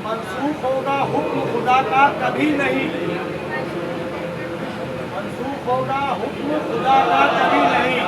मनसूख होगा हुक्म खुदा का कभी नहीं, मनसूख होगा हुक्म खुदा का कभी नहीं।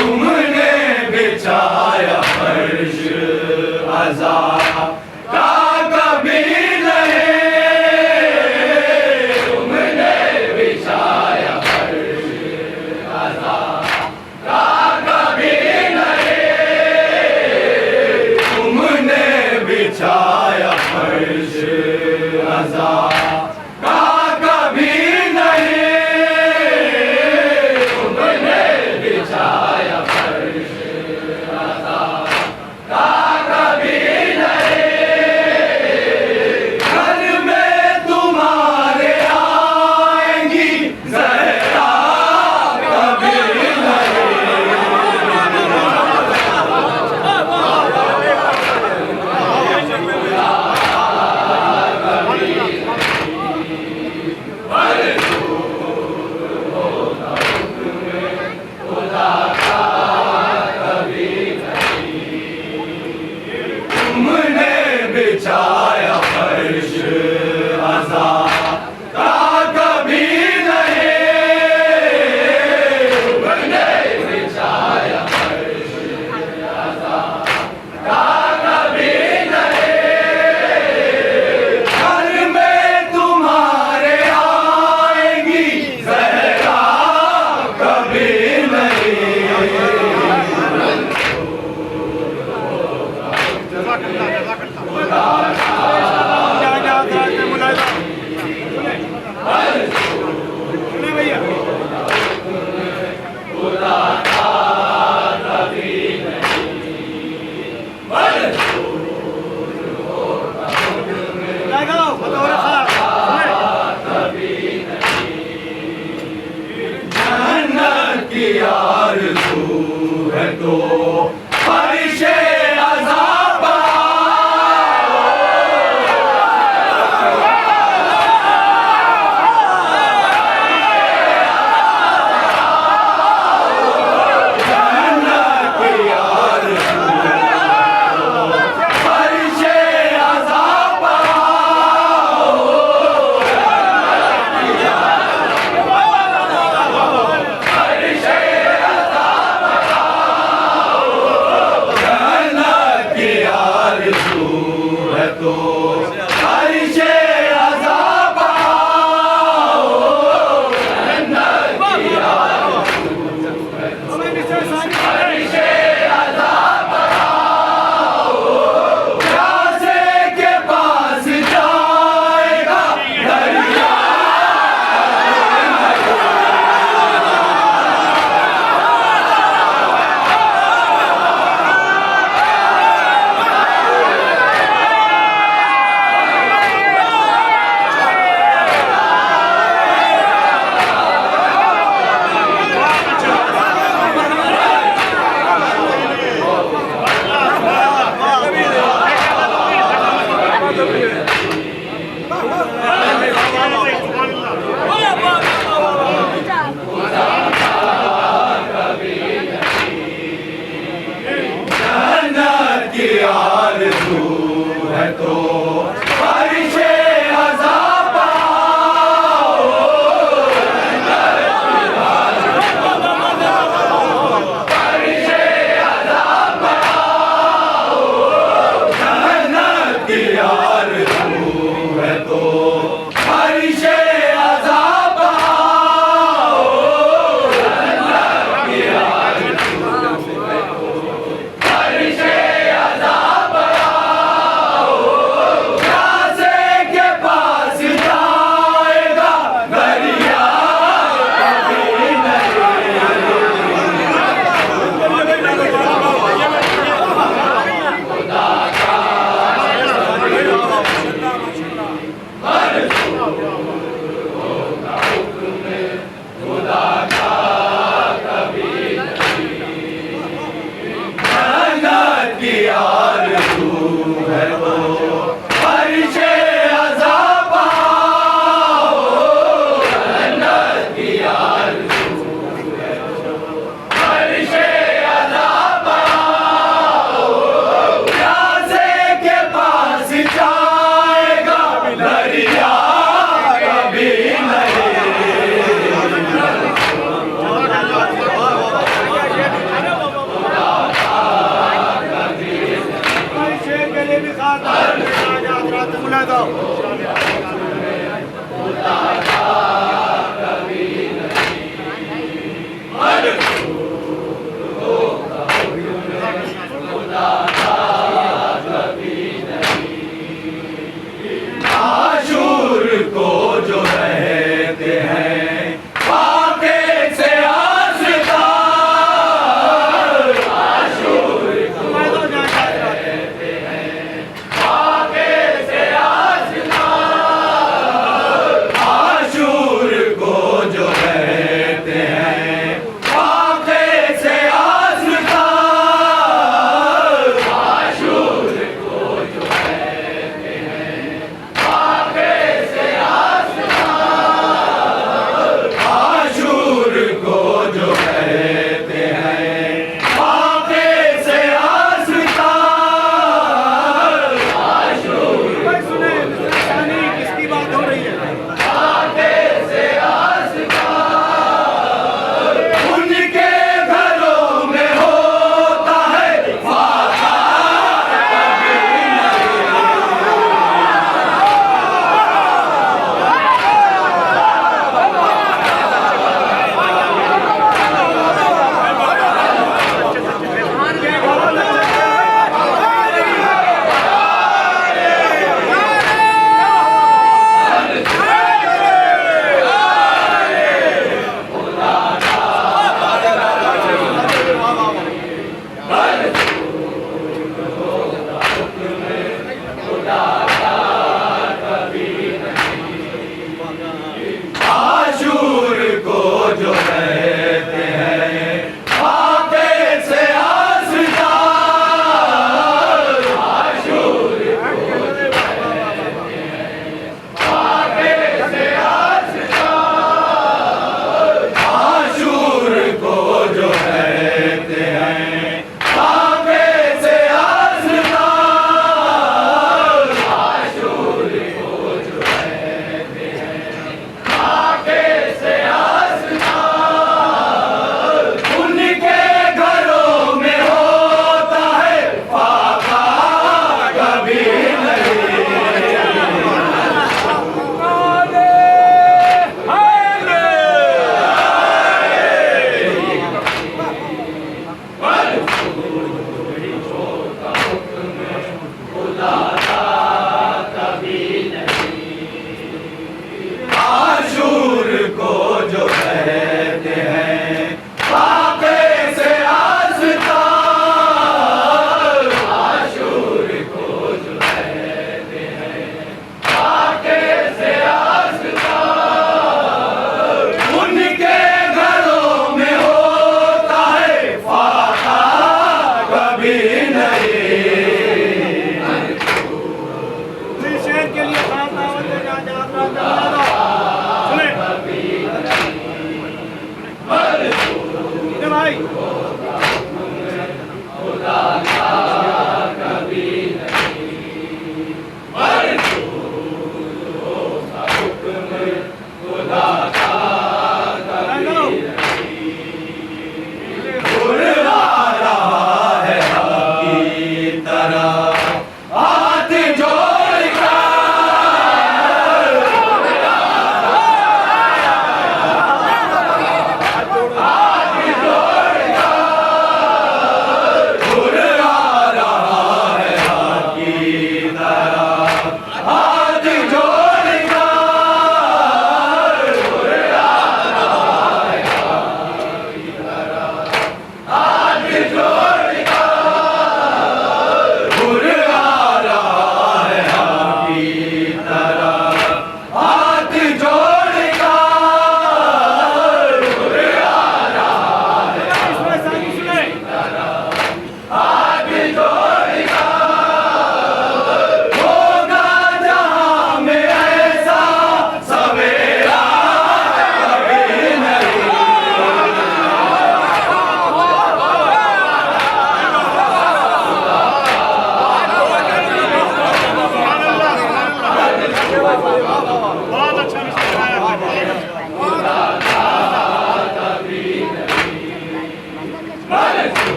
तुमने बिछाया फर्श अज़ाब का कभी नहीं, तुमने बिछाया फर्श अज़ाब का कभी नहीं, तुमने बिछाया फर्श अज़ाब का कभी नहीं, तुमने बिछाया फर्श अज़ाब का कभी नहीं, घर में तुम्हारे आएंगी ज़हरा कभी तुमने बिछाया फर्श अज़ाब का कभी नहीं, तुमने बिछाया फर्श अज़ाब का कभी नहीं, घर में तुम्हारे आएंगी ज़हरा कभी नहीं। जन्नत की आरज़ू है तो फरिशे अज़ाब जन्नत की आरज़ू फरिशे अज़ाब फरिशे अज़ाब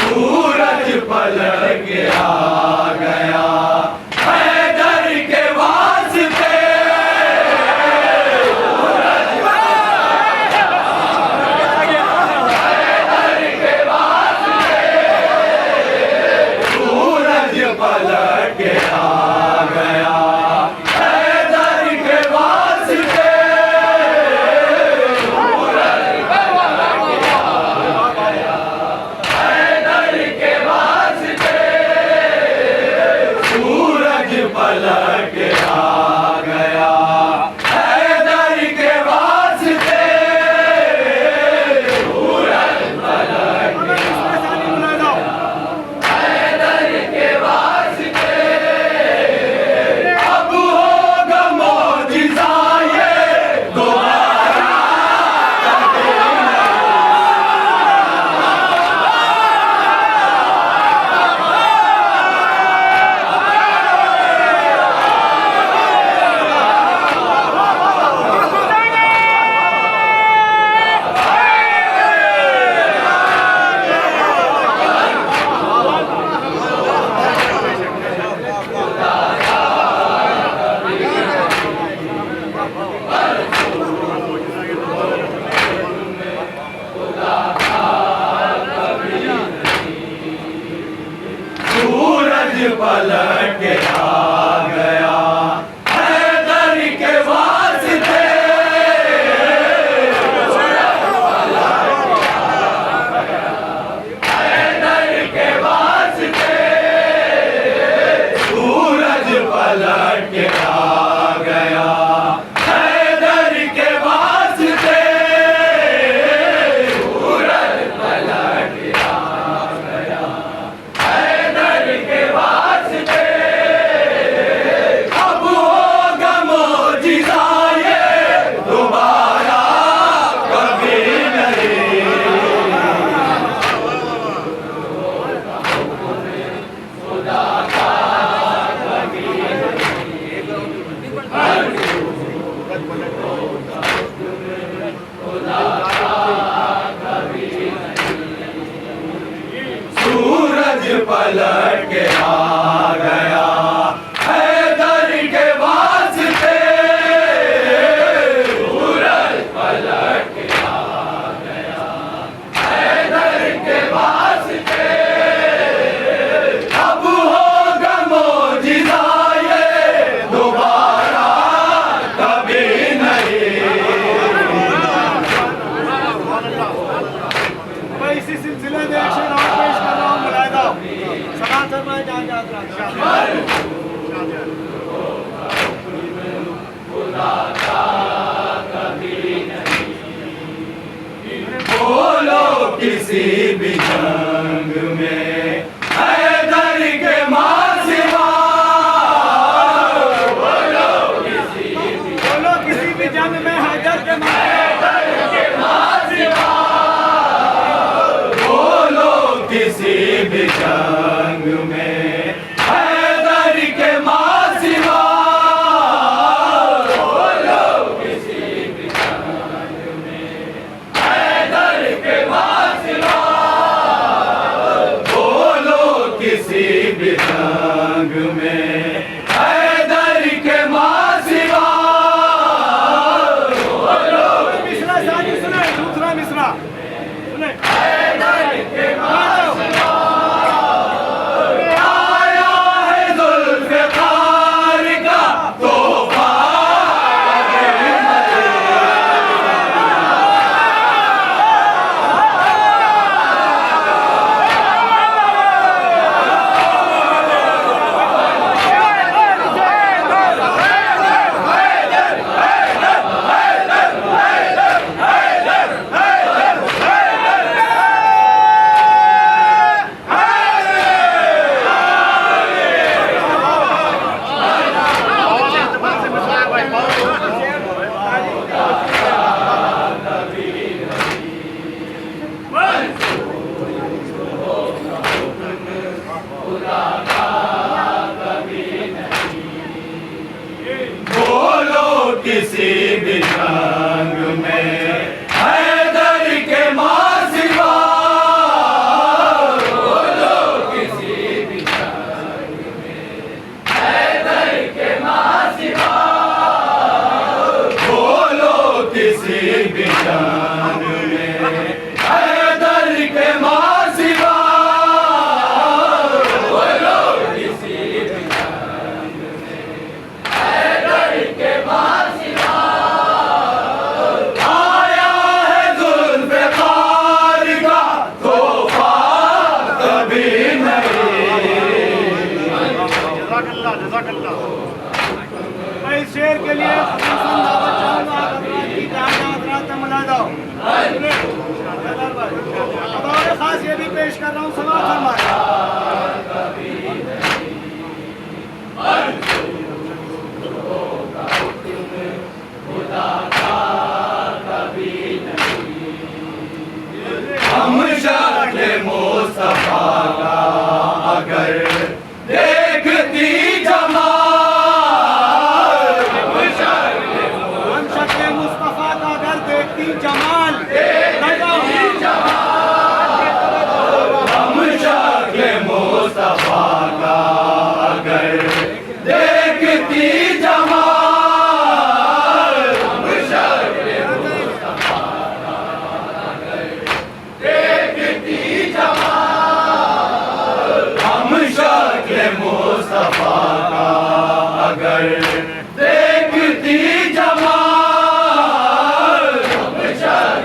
सूरज पलट के आ गया हैदर के वास्ते। सूरज पलट के आ गया हैदर के वास्ते। पलट के आ गया हैदर के वास्ते। सूरज पलट के हैदर के वास्ते। अब होगा मौजिज़ा ये दोबारा सूरज पलट के आ गया हैदर के वास्ते। हैदर के वास्ते। सूरज पलट के आ गया हैदर के वास्ते। सूरज पलट के आ गया हैदर के वास्ते। किसी भी जंग में हैदर के मां सिवा। बोलो किसी भी जंग में हैदर के मां सिवा। बोलो किसी भी जंग में हैदर के मां सिवा। बोलो किसी भी जंग में हैदर के मां सिवा। बोलो किसी भी जंग में हैदर के मां सिवा। बोलो मिश्रा साजी सुने, दूसरा मिश्रा सुने। हैदर के मां सिवा। आया है जुल्फ़िकार का तोहफा। बोलो किसी भी जंग में हैदर के मां सिवा। बोलो किसी भी जंग में हैदर के मां सिवा। बोलो किसी भी जंग में हैदर के मां सिवा। बोलो किसी भी जंग में हैदर के मां सिवा। आया है जुल्फ़िकार का तोहफा कभी नहीं। जज़ाकल्लाह, जज़ाकल्लाह। मैं इस शेर के लिए खुसूसन दावत चाहूंगा हज़रात की, जहाँ हज़रात में मुलाज़ा हो। सुने, बतौर खास ये भी पेश कर रहा हूँ, समाअत फरमाएं। हम शक्ल मुस्तफा का अगर देखती जमाल। हम शक्ल मुस्तफा का अगर देखती जमाल। हम शक्ल मुस्तफा का अगर देखती जमाल। हम शक्ल मुस्तफा का अगर देखती जमाल। हम शक्ल मुस्तफा का अगर देखती जमाल। हम शक्ल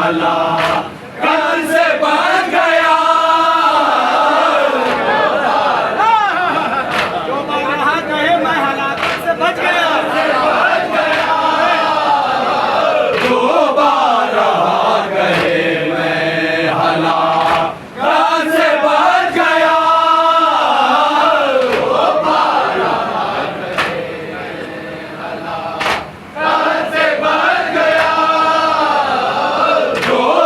हला कल से बच गया जो बारहा कहे मैं हलाकत से बच गया दोबारा कहे मैं हला कल से बच गया दोबारा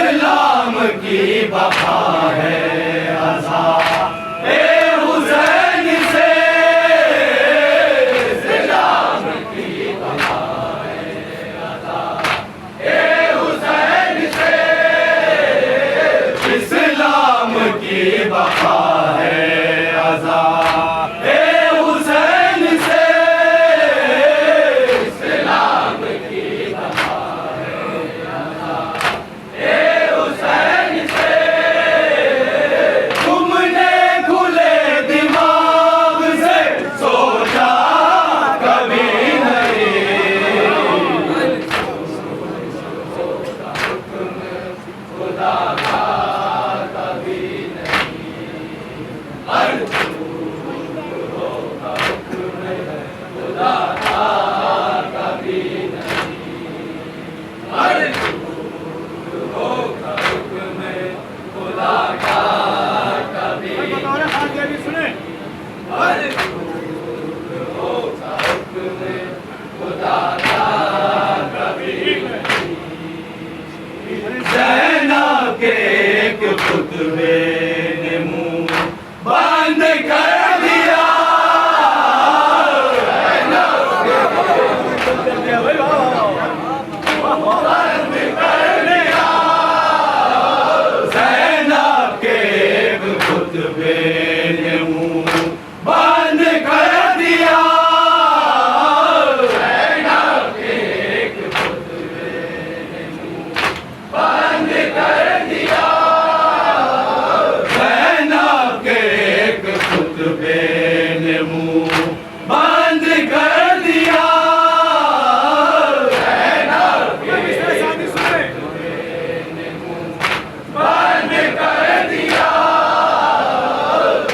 इस्लाम की वफा है अज़ा ए हुसैन से, इस्लाम की वफा है अज़ा ए हुसैन से, इस्लाम की वफा है अज़ा ए हुसैन से, इस्लाम की वफा है अज़ा ए हुसैन से। तुमने खुले दिमाग से सोचा कभी नहीं, खुदा का कभी नहीं, अर्ज़ू होगा हुक्म खुदा का कभी नहीं, अर्ज़ू होगा हुक्म खुदा का कभी भाई बताओ ना, हाथ ये भी सुने। अर्ज़ू होगा हुक्म खुदा का कभी ज़ैनब के एक खुतबे ने मुंह बंद कर दिया, ज़ैनब के बंद कर दिया, ज़ैनब के एक खुतबे ने मुंह बंद कर दिया, ज़ैनब के एक खुतबे ने मुंह बंद कर दिया, ज़ैनब के एक खुतबे ने मुंह बंद कर दिया, ज़ैनब के इसमें शादी सुने। बंद कर दिया,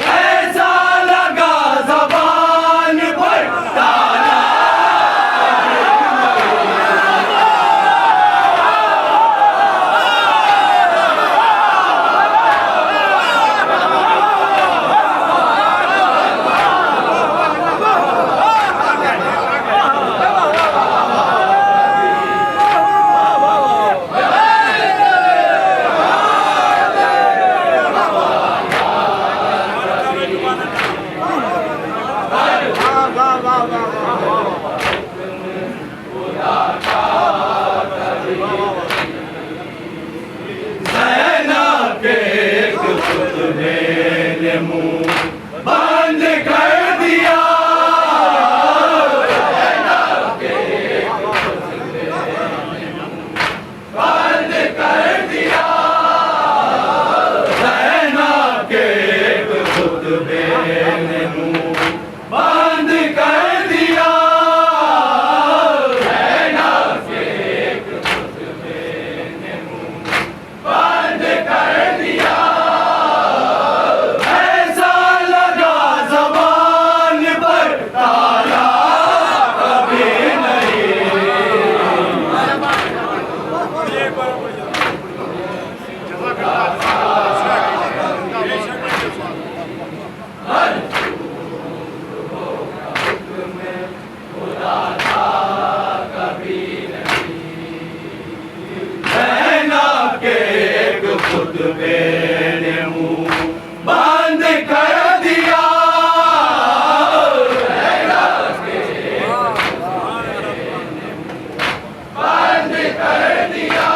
ऐसा लगा ज़बान पर ताला, वाह वाह वाह वाह। ज़ैनब के एक खुतबे ने मुंह बंद कर दिया, ज़ैनब के एक खुतबे ने मुंह बंद कर दिया, ज़ैनब के एक खुतबे ने मुंह बंद कर दिया, ज़ैनब के एक खुतबे ने मुंह बंद कर दिया, ऐसा लगा ज़बान पर ताला कभी नहीं, ज़ैनब के एक खुतबे ने मुंह बंद कर दिया, ज़ैनब के बंद कर दिया,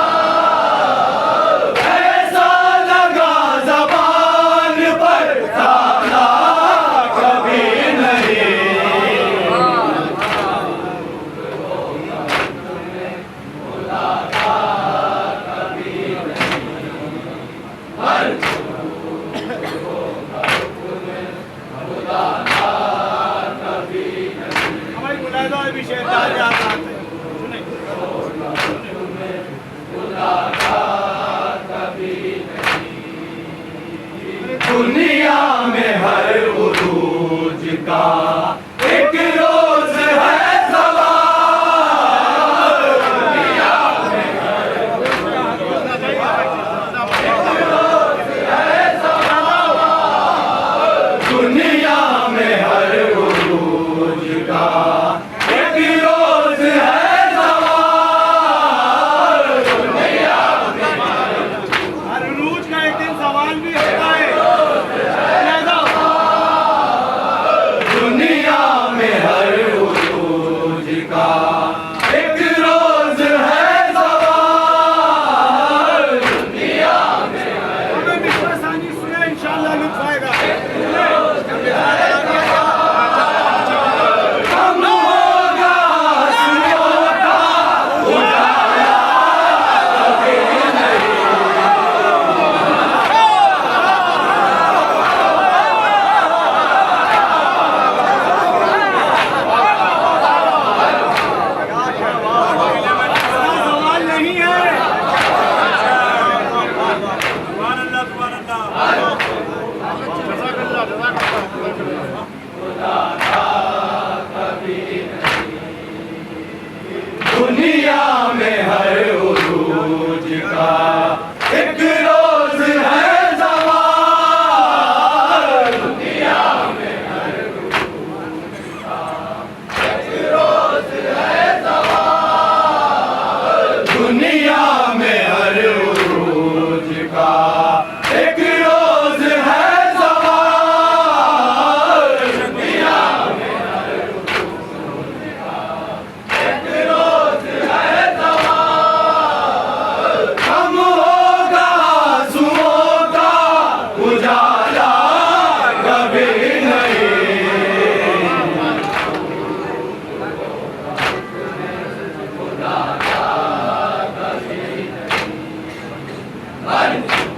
ऐसा लगा ज़बान पर ताला कभी नहीं, हमारी बुलाए दो अभी शेर दाल याद आते हैं। सुने। दुनिया में हर उरूज का एक रोज है सवाल, दुनिया में हर दुनिया में हर उरूज का एक रोज है सवाल। हर रोज का एक दिन सवाल भी होता है। दुनिया में हर रोज का एक रोज है सवाल। दुनिया में हमें मिश्रासानी सुने, इंशाअल्लाह लुत्फ आएगा। हम होगा सुनोगा उजाला कभी नहीं। सवाल नहीं है। दुनिया में हर रोज का एक रोज है सवाल। दुनिया में हर रोज का एक रोज है सवाल। दुनिया में हर रोज का एक रोज है सवाल। दुनिया में हर रोज का एक रोज है सवाल। हम होगा सुनोगा उजाला कभी नहीं।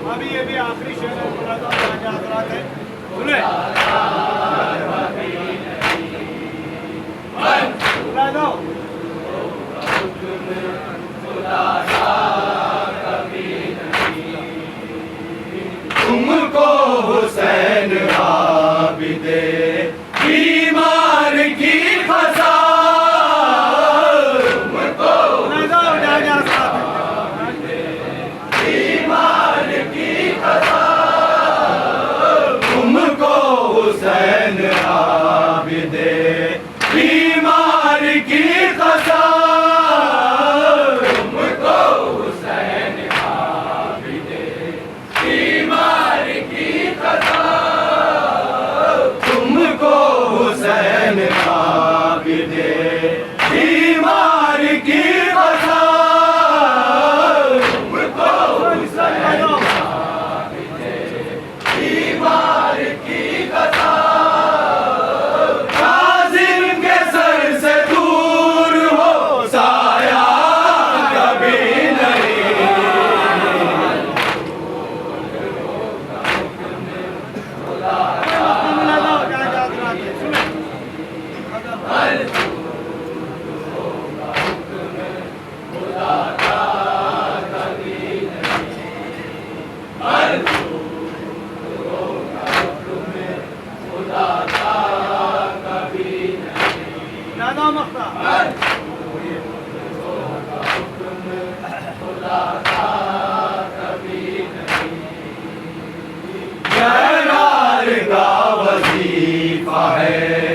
अभी ये भी आखिरी शेर है, थोड़ा सा आगे हजरात है, सुने। सुना दो। तुमको हुसैन आबिदे बीमार की खसाल। तुमको सुना दो, जागे हजरात। बीमार की खसाल। तुमको हुसैन आबिदे बीमार की खसाल। तुमको हुसैन आबिदे बीमार की खसाल। तुमको हुसैन आबिदे बीमार की खसाल। तुमको हुसैन बीमार की खसाल। काज़िम के सर से दूर हो साया कभी नहीं। मिला दो, जागे हजरात है, सुने। नादा मख्ता जलाल का वजीफा है